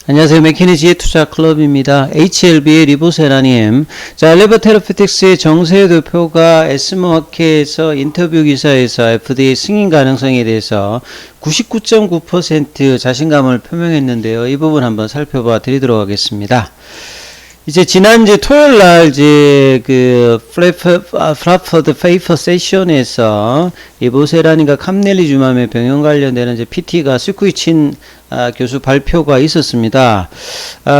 안녕하세요. 맥키니지의 투자 클럽입니다. HLB의 리보세라님. 자, 엘리버 테라피틱스의 정세호 대표가 에스모마켓에서 인터뷰 기사에서 FDA 승인 가능성에 대해서 99.9% 자신감을 표명했는데요. 이 부분 한번 살펴봐 드리도록 하겠습니다. 이제 지난 토요일 날 그 프라퍼드 페이퍼 세션에서 리보세라님과 캄넬리주맘의 병용 관련되는 PT가 스쿠이친 교수 발표가 있었습니다.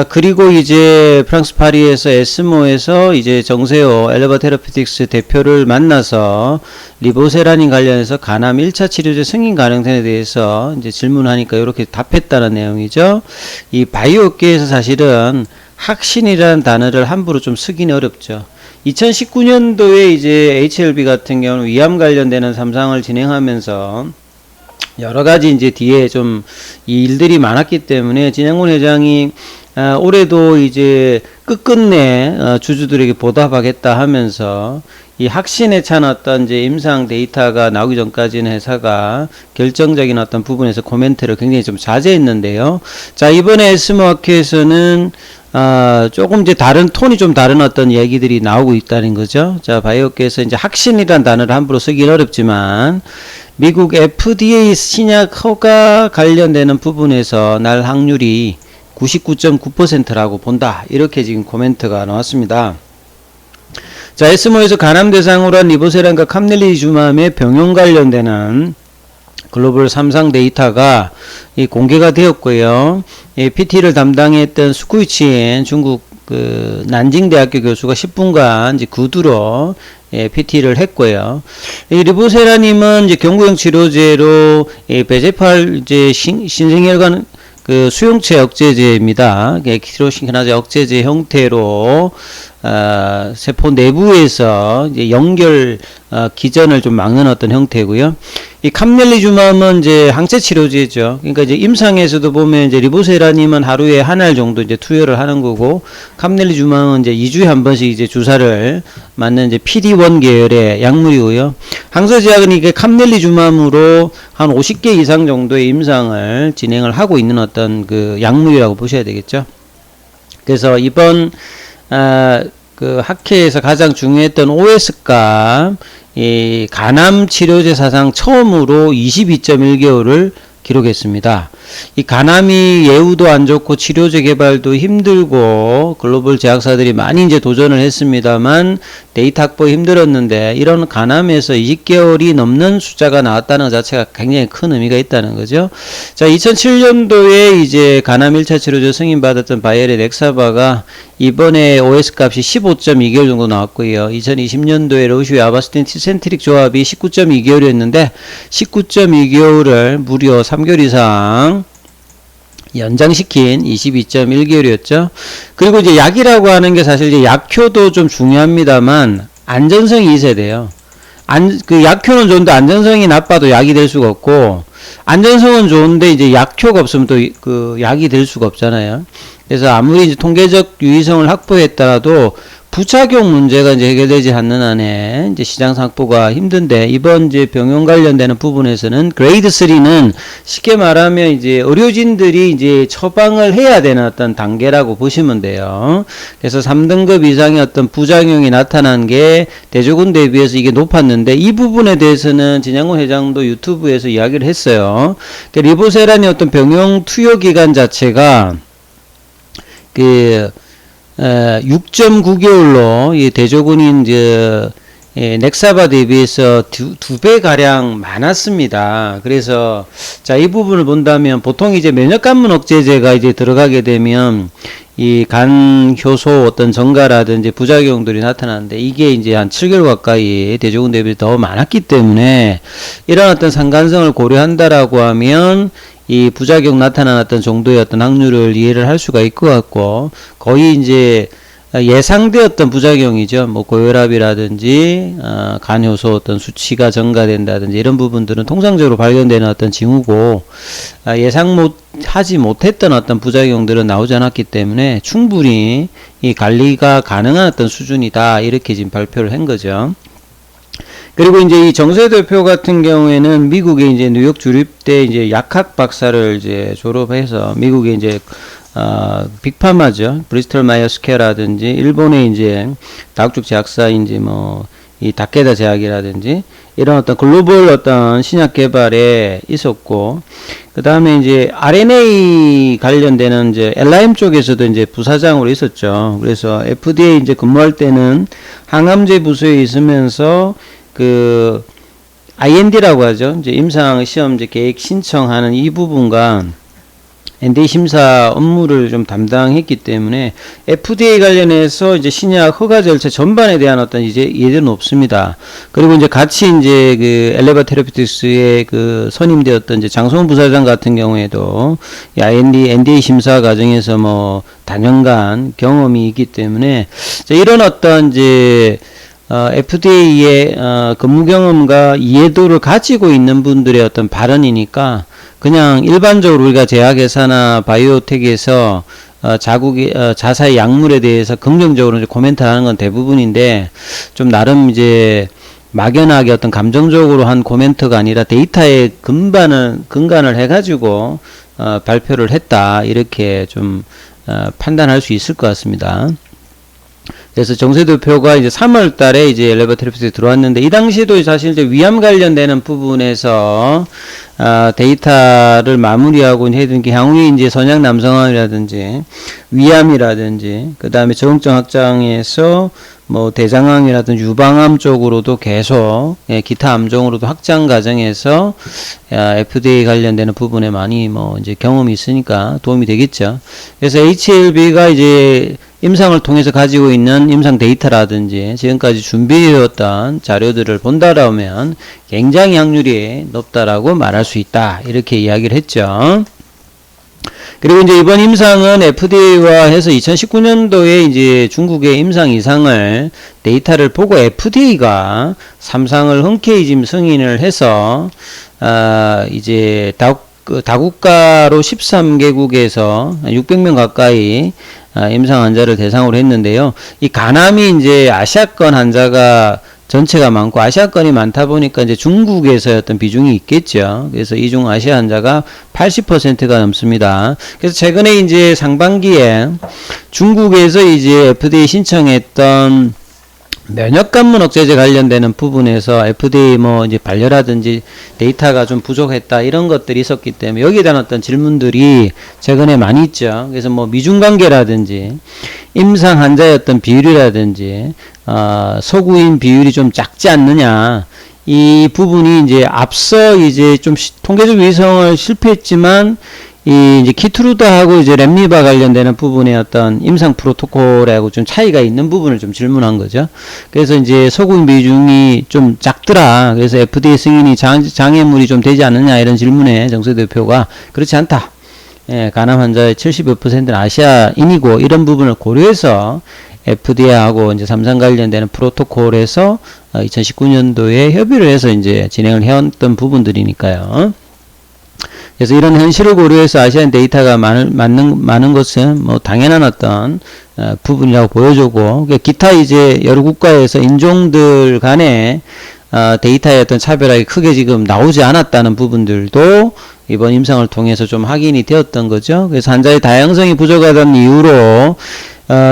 그리고 이제 프랑스 파리에서 에스모에서 이제 정세호 엘리버 테라피틱스 대표를 만나서 리보세라님 관련해서 간암 1차 치료제 승인 가능성에 대해서 이제 질문하니까 이렇게 답했다는 내용이죠. 이 바이오업계에서 사실은 확신이라는 단어를 함부로 좀 쓰기는 어렵죠. 2019년도에 이제 HLB 같은 경우는 위암 관련되는 3상을 진행하면서 여러 가지 이제 뒤에 좀 이 일들이 많았기 때문에 진양군 회장이 올해도 이제 끝끝내 주주들에게 보답하겠다 하면서 이 확신에 찬 어떤 이제 임상 데이터가 나오기 전까지는 회사가 결정적인 어떤 부분에서 코멘트를 굉장히 좀 자제했는데요. 자, 이번에 에스모마켓에서는 조금 이제 톤이 좀 다른 어떤 얘기들이 나오고 있다는 거죠. 자, 바이오업계에서 이제 확신이란 단어를 함부로 쓰기는 어렵지만, 미국 FDA 신약 허가 관련되는 부분에서 날 확률이 99.9%라고 본다. 이렇게 지금 코멘트가 나왔습니다. 자, 에스모에서 간암 대상으로 한 리보세란과 캄넬리주맘의 병용 관련되는 글로벌 3상 데이터가 공개가 되었고요. PT를 담당했던 스쿠이치엔 중국 난징대학교 교수가 10분간 이제 구두로 PT를 했고요. 이 리보세라님은 이제 경구용 치료제로 베제팔 이제 신생혈관 수용체 억제제입니다. 키로신키나제 억제제 형태로 세포 내부에서 이제 연결 기전을 좀 막는 어떤 형태고요. 이 캄넬리주맘은 이제 항체 치료제죠. 그러니까 이제 임상에서도 보면 이제 리보세라님은 하루에 한 알 정도 이제 투여를 하는 거고, 캄넬리주맘은 이제 2주에 한 번씩 이제 주사를 맞는 이제 PD-1 계열의 약물이고요. 항서제약은 이게 캄넬리주맘으로 한 50개 이상 정도의 임상을 진행을 하고 있는 어떤 그 약물이라고 보셔야 되겠죠. 그래서 이번 그 학회에서 가장 중요했던 OS가 이 간암 치료제 사상 처음으로 22.1개월을 기록했습니다. 이 간암이 예후도 안 좋고 치료제 개발도 힘들고 글로벌 제약사들이 많이 이제 도전을 했습니다만 데이터 확보 힘들었는데, 이런 간암에서 20개월이 넘는 숫자가 나왔다는 것 자체가 굉장히 큰 의미가 있다는 거죠. 자, 2007년도에 이제 간암 1차 치료제 승인받았던 바이엘의 넥사바가 이번에 OS 값이 15.2개월 정도 나왔고요. 2020년도에 로시의 아바스틴 티센트릭 조합이 19.2개월이었는데 19.2개월을 무려 3개월 이상 연장시킨 22.1개월이었죠. 그리고 이제 약이라고 하는 게 사실 이제 약효도 좀 중요합니다만 안전성이 있어야 돼요. 그 약효는 좋은데 안전성이 나빠도 약이 될 수가 없고, 안전성은 좋은데 이제 약효가 없으면 또 그 약이 될 수가 없잖아요. 그래서 아무리 이제 통계적 유의성을 확보했더라도 부작용 문제가 이제 해결되지 않는 한에 이제 시장 확보가 힘든데, 이번 이제 병용 관련되는 부분에서는 그레이드 3는 쉽게 말하면 이제 의료진들이 이제 처방을 해야 되는 어떤 단계라고 보시면 돼요. 그래서 3등급 이상의 어떤 부작용이 나타난 게 대조군 대비해서 이게 높았는데, 이 부분에 대해서는 진양군 회장도 유튜브에서 이야기를 했어요. 그러니까 리보세란의 어떤 병용 투여 기간 자체가 6.9개월로 이 대조군인 넥사바 대비해서 두 배 가량 많았습니다. 그래서 자, 이 부분을 본다면 보통 이제 면역관문 억제제가 이제 들어가게 되면 이 간 효소 어떤 증가라든지 부작용들이 나타나는데, 이게 이제 한 7개월 가까이 대조군 대비 더 많았기 때문에 이런 어떤 상관성을 고려한다라고 하면 이 부작용 나타나는 정도의 어떤 확률을 이해를 할 수가 있을 것 같고, 거의 이제 예상되었던 부작용이죠. 뭐 고혈압이라든지 간효소 어떤 수치가 증가된다든지 이런 부분들은 통상적으로 발견되는 어떤 징후고, 하지 못했던 어떤 부작용들은 나오지 않았기 때문에 충분히 이 관리가 가능한 어떤 수준이다, 이렇게 지금 발표를 한 거죠. 그리고 이제 이 정세 대표 같은 경우에는 미국에 이제 뉴욕 주립대 이제 약학 박사를 이제 졸업해서 미국에 이제 빅파마죠. 브리스톨 마이어 스퀘어라든지 일본의 이제 다국적 제약사인지 뭐 이 다케다 제약이라든지 이런 어떤 글로벌 어떤 신약 개발에 있었고, 그 다음에 이제 RNA 관련되는 이제 LIM 쪽에서도 이제 부사장으로 있었죠. 그래서 FDA 이제 근무할 때는 항암제 부서에 있으면서 그 IND라고 하죠. 이제 임상 시험 이제 계획 신청하는 이 부분과 NDA 심사 업무를 좀 담당했기 때문에 FDA 관련해서 이제 신약 허가 절차 전반에 대한 어떤 이제 예제는 없습니다. 그리고 이제 같이 이제 그 엘레바 테라피틱스의 그 선임되었던 이제 장성훈 부사장 같은 경우에도 NDA 심사 과정에서 뭐 단연간 경험이 있기 때문에 이런 어떤 이제 FDA의 근무 경험과 이해도를 가지고 있는 분들의 어떤 발언이니까 그냥 일반적으로 우리가 제약회사나 바이오텍에서 자사의 약물에 대해서 긍정적으로 이제 코멘트하는 건 대부분인데, 좀 나름 이제 막연하게 어떤 감정적으로 한 코멘트가 아니라 데이터에 근간을 해가지고 발표를 했다, 이렇게 좀 판단할 수 있을 것 같습니다. 그래서 정세 대표가 이제 3월 달에 이제 엘레바 테라피틱스에 들어왔는데, 이 당시에도 사실 이제 위암 관련되는 부분에서 데이터를 마무리하고 해둔 게 향후에 이제 선약 남성암이라든지 위암이라든지 그 다음에 저응증 확장에서 뭐 대장암이라든지 유방암 쪽으로도 계속 기타 암종으로도 확장 과정에서 FDA 관련되는 부분에 많이 뭐 이제 경험이 있으니까 도움이 되겠죠. 그래서 HLB가 이제 임상을 통해서 가지고 있는 임상 데이터라든지 지금까지 준비되었던 자료들을 본다라면 굉장히 확률이 높다라고 말할 수 있다, 이렇게 이야기를 했죠. 그리고 이제 이번 임상은 FDA와 해서 2019년도에 이제 중국의 임상 이상을 데이터를 보고 FDA가 3상을 흔쾌히 지금 승인을 해서 이제 다국가로 13개국에서 600명 가까이 임상 환자를 대상으로 했는데요. 이 간암이 이제 아시아권 환자가 전체가 많고, 아시아권이 많다 보니까 이제 중국에서의 어떤 비중이 있겠죠. 그래서 이중 아시아 환자가 80%가 넘습니다. 그래서 최근에 이제 상반기에 중국에서 이제 FDA 신청했던 면역관문 억제제 관련되는 부분에서 FDA 뭐 이제 반려라든지 데이터가 좀 부족했다, 이런 것들이 있었기 때문에 여기에 대한 어떤 질문들이 최근에 많이 있죠. 그래서 뭐 미중관계라든지 임상 환자의 어떤 비율이라든지 소구인 비율이 좀 작지 않느냐, 이 부분이 이제 앞서 이제 좀 통계적 위성을 실패했지만 이 이제 키트루다하고 이제 렘리바 관련되는 부분의 어떤 임상 프로토콜하고 좀 차이가 있는 부분을 좀 질문한 거죠. 그래서 이제 소구인 비중이 좀 작더라, 그래서 FDA 승인이 장애물이 좀 되지 않느냐, 이런 질문에 정세 대표가 그렇지 않다, 간암 환자의 70여 %는 아시아인이고, 이런 부분을 고려해서 FDA하고 이제 3상 관련되는 프로토콜에서 2019년도에 협의를 해서 이제 진행을 해왔던 부분들이니까요. 그래서 이런 현실을 고려해서 아시안 데이터가 많은 것은 뭐 당연한 어떤 부분이라고 보여주고, 기타 이제 여러 국가에서 인종들 간의 데이터의 어떤 차별화가 크게 지금 나오지 않았다는 부분들도 이번 임상을 통해서 좀 확인이 되었던 거죠. 그래서 환자의 다양성이 부족하다는 이유로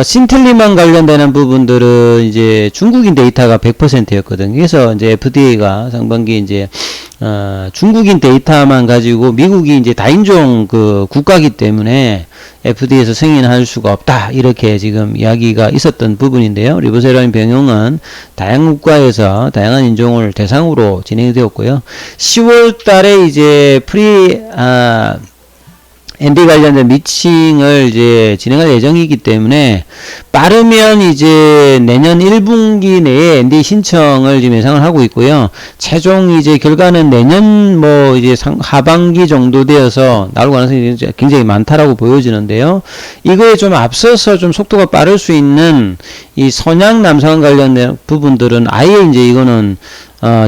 신텔리만 관련되는 부분들은 이제 중국인 데이터가 100%였거든요. 그래서 이제 FDA가 상반기 이제 중국인 데이터만 가지고, 미국이 이제 다인종 그 국가기 때문에 FDA에서 승인할 수가 없다, 이렇게 지금 이야기가 있었던 부분인데요. 리보세라인 병용은 다양한 국가에서 다양한 인종을 대상으로 진행이 되었고요. 10월 달에 이제 NDA 관련된 미팅을 이제 진행할 예정이기 때문에 빠르면 이제 내년 1분기 내에 NDA 신청을 지금 예상을 하고 있고요. 최종 이제 결과는 내년 뭐 이제 하반기 정도 되어서 나올 가능성이 굉장히 많다라고 보여지는데요. 이거에 좀 앞서서 좀 속도가 빠를 수 있는 이 선약 남성암 관련된 부분들은 아예 이제 이거는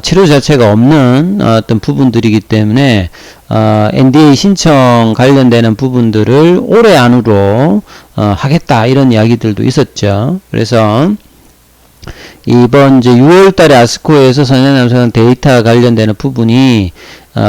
치료 자체가 없는 어떤 부분들이기 때문에 NDA 신청 관련되는 부분들을 올해 안으로 하겠다, 이런 이야기들도 있었죠. 그래서 이번 이제 6월 달에 아스코에서 선약 남성암 데이터 관련되는 부분이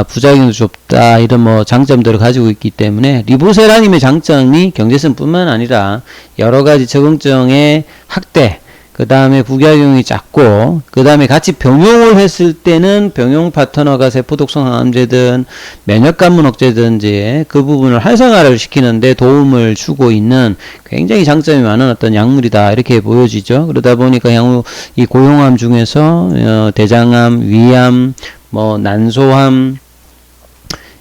부작용도 좁다 이런 뭐 장점들을 가지고 있기 때문에 리보세라님의 장점이 경제성뿐만 아니라 여러 가지 적응증의 확대, 그 다음에 부작용이 작고, 그 다음에 같이 병용을 했을 때는 병용 파트너가 세포독성 항암제든 면역관문 억제든지 그 부분을 활성화를 시키는데 도움을 주고 있는 굉장히 장점이 많은 어떤 약물이다 이렇게 보여지죠. 그러다 보니까 향후 이 고용암 중에서 대장암, 위암, 뭐 난소암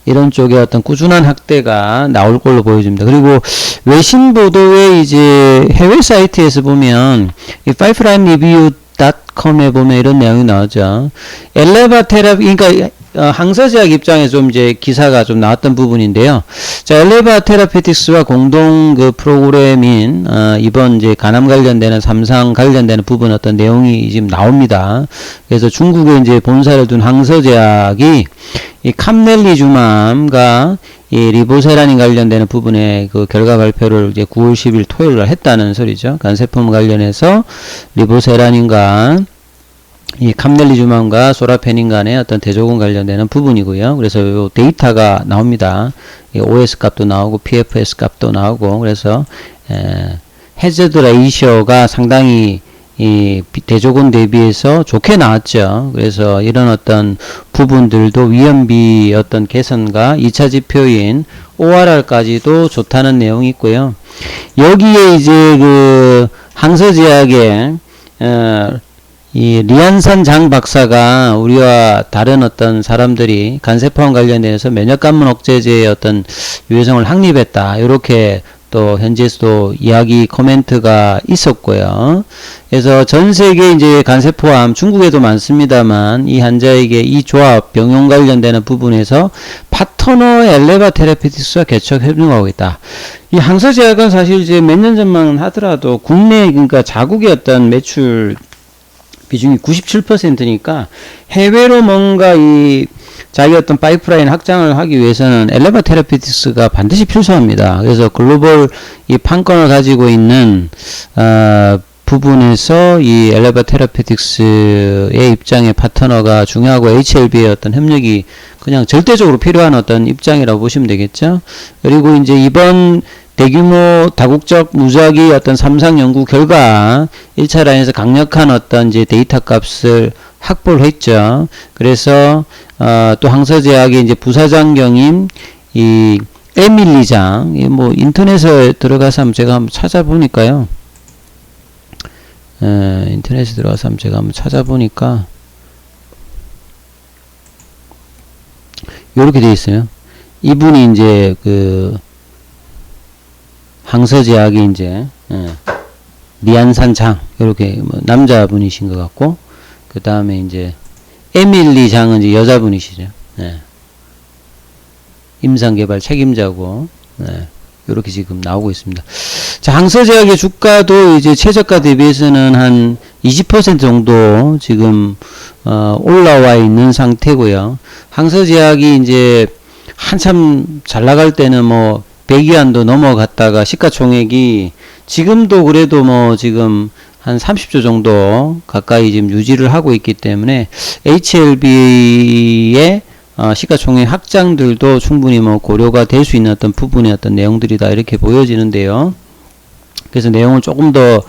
이런 쪽에 어떤 꾸준한 확대가 나올 걸로 보여집니다. 그리고 외신 보도에 이제 해외 사이트에서 보면 이 pipelineReview.com에 보면 이런 내용이 나오죠. 엘레바 테라피, 그러니까 항서제약 입장에서 좀 이제 기사가 좀 나왔던 부분인데요. 자, 엘레바 테라피틱스와 공동 그 프로그램인 이번 이제 간암 관련되는 삼상 관련되는 부분 어떤 내용이 지금 나옵니다. 그래서 중국에 이제 본사를 둔 항서제약이 이 캄넬리주맘과 이 리보세라닌 관련되는 부분의 그 결과 발표를 이제 9월 10일 토요일 날 했다는 소리죠. 간세포 관련해서 리보세라닌과 이 캄넬리주맘과 소라페닌 간의 어떤 대조군 관련되는 부분이고요. 그래서 요 데이터가 나옵니다. OS 값도 나오고 PFS 값도 나오고 그래서 해저드 레이셔가 상당히 이 대조군 대비해서 좋게 나왔죠. 그래서 이런 어떤 부분들도 위험비 어떤 개선과 2차 지표인 ORR까지도 좋다는 내용이 있고요. 여기에 이제 그 항서제약의 이 리안산 장 박사가 우리와 다른 어떤 사람들이 간세포암 관련해서 면역관문 억제제의 어떤 유해성을 확립했다. 이렇게 또 현지에서도 이야기 코멘트가 있었고요. 그래서 전 세계 이제 간세포암 중국에도 많습니다만 이 환자에게 이 조합 병용 관련되는 부분에서 파트너 엘레바 테라피틱스와 개척 협력하고 있다. 이 항서제약은 사실 이제 몇 년 전만 하더라도 국내 그러니까 자국의 어떤 매출 비중이 97%니까 해외로 뭔가 이 자기 어떤 파이프라인 확장을 하기 위해서는 엘레바 테라피틱스가 반드시 필수합니다. 그래서 글로벌 이 판권을 가지고 있는 부분에서 이 엘레바 테라피틱스의 입장의 파트너가 중요하고 HLB의 어떤 협력이 그냥 절대적으로 필요한 어떤 입장이라고 보시면 되겠죠. 그리고 이제 이번 대규모 다국적 무작위 어떤 삼상 연구 결과 1차 라인에서 강력한 어떤 이제 데이터 값을 확보를 했죠. 그래서 또 항서제약의 이제 부사장경인 이 에밀리장, 뭐 인터넷에 들어가서 한번 제가 한번 찾아보니까요. 인터넷에 들어가서 한번 제가 한번 찾아보니까 요렇게 되어 있어요. 이분이 이제 그 항서제약이 이제 리안산 장 이렇게 뭐 남자분이신 것 같고 그 다음에 이제 에밀리 장은 이제 여자분이시죠. 임상개발 책임자고 이렇게 지금 나오고 있습니다. 자, 항서제약의 주가도 이제 최저가 대비해서는 한 20% 정도 지금 올라와 있는 상태고요. 항서제약이 이제 한참 잘 나갈 때는 뭐 100위안도 넘어갔다가 시가총액이 지금도 그래도 뭐 지금 한 30조 정도 가까이 지금 유지를 하고 있기 때문에 HLB의 시가총액 확장들도 충분히 뭐 고려가 될 수 있는 어떤 부분의 어떤 내용들이다 이렇게 보여지는데요. 그래서 내용을 조금 더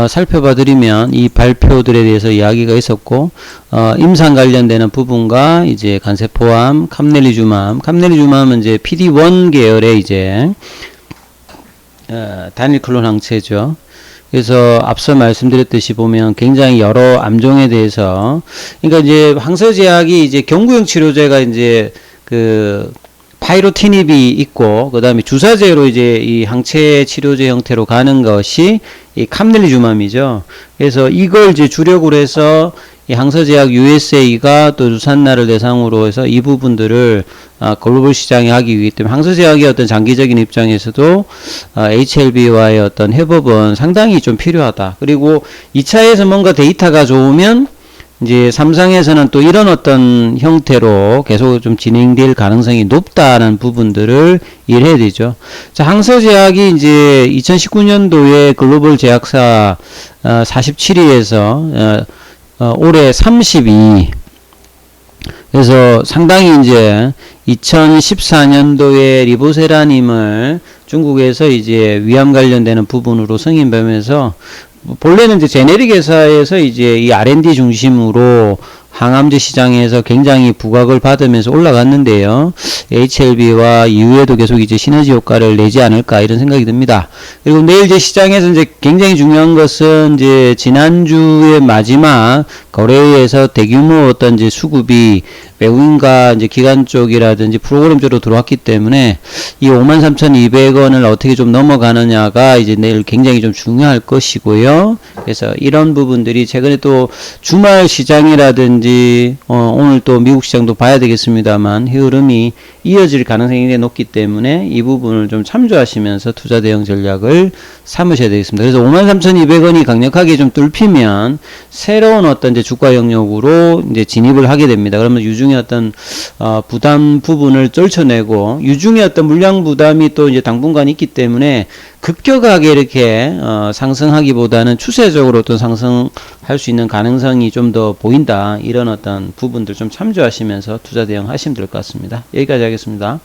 살펴봐 드리면 이 발표들에 대해서 이야기가 있었고 임상 관련되는 부분과 이제 간세포암, 캄넬리주맘은 이제 PD-1 계열의 이제 단일 클론 항체죠. 그래서 앞서 말씀드렸듯이 보면 굉장히 여러 암종에 대해서 그러니까 이제 항서제약이 이제 경구용 치료제가 이제 그 파이로티닙이 있고 그 다음에 주사제로 이제 이 항체 치료제 형태로 가는 것이 이 캄넬리주맘이죠. 그래서 이걸 이제 주력으로 해서 이 항서제약 USA가 또 루산나를 대상으로 해서 이 부분들을 글로벌 시장에 하기 위해 때문에 항서제약의 어떤 장기적인 입장에서도 HLB와의 어떤 협업은 상당히 좀 필요하다. 그리고 2차에서 뭔가 데이터가 좋으면 이제 삼상에서는 또 이런 어떤 형태로 계속 좀 진행될 가능성이 높다는 부분들을 이해해야 되죠. 자, 항서제약이 이제 2019년도에 글로벌 제약사 47위에서 올해 32위. 그래서 상당히 이제 2014년도에 리보세라님을 중국에서 이제 위암 관련되는 부분으로 승인되면서 본래는 이제 제네릭 회사에서 이제 이 R&D 중심으로 항암제 시장에서 굉장히 부각을 받으면서 올라갔는데요. HLB와 이후에도 계속 이제 시너지 효과를 내지 않을까 이런 생각이 듭니다. 그리고 내일 이제 시장에서 이제 굉장히 중요한 것은 이제 지난주의 마지막 거래에서 대규모 어떤 이제 수급이 외국인과 이제 기관 쪽이라든지 프로그램 쪽으로 들어왔기 때문에 이 53,200원을 어떻게 좀 넘어가느냐가 이제 내일 굉장히 좀 중요할 것이고요. 그래서 이런 부분들이 최근에 또 주말 시장이라든지 오늘 또 미국 시장도 봐야 되겠습니다만 흐름이 이어질 가능성이 굉장히 높기 때문에 이 부분을 좀 참조하시면서 투자 대응 전략을 삼으셔야 되겠습니다. 그래서 53,200원이 강력하게 좀 뚫히면 새로운 어떤 이제 주가 영역으로 이제 진입을 하게 됩니다. 그러면 유중의 어떤 부담 부분을 떨쳐내고 유중의 어떤 물량 부담이 또 이제 당분간 있기 때문에 급격하게 이렇게 상승하기보다는 추세적으로 또 상승할 수 있는 가능성이 좀 더 보인다. 이런 어떤 부분들 좀 참조하시면서 투자 대응 하시면 될 것 같습니다. 여기까지 하겠습니다.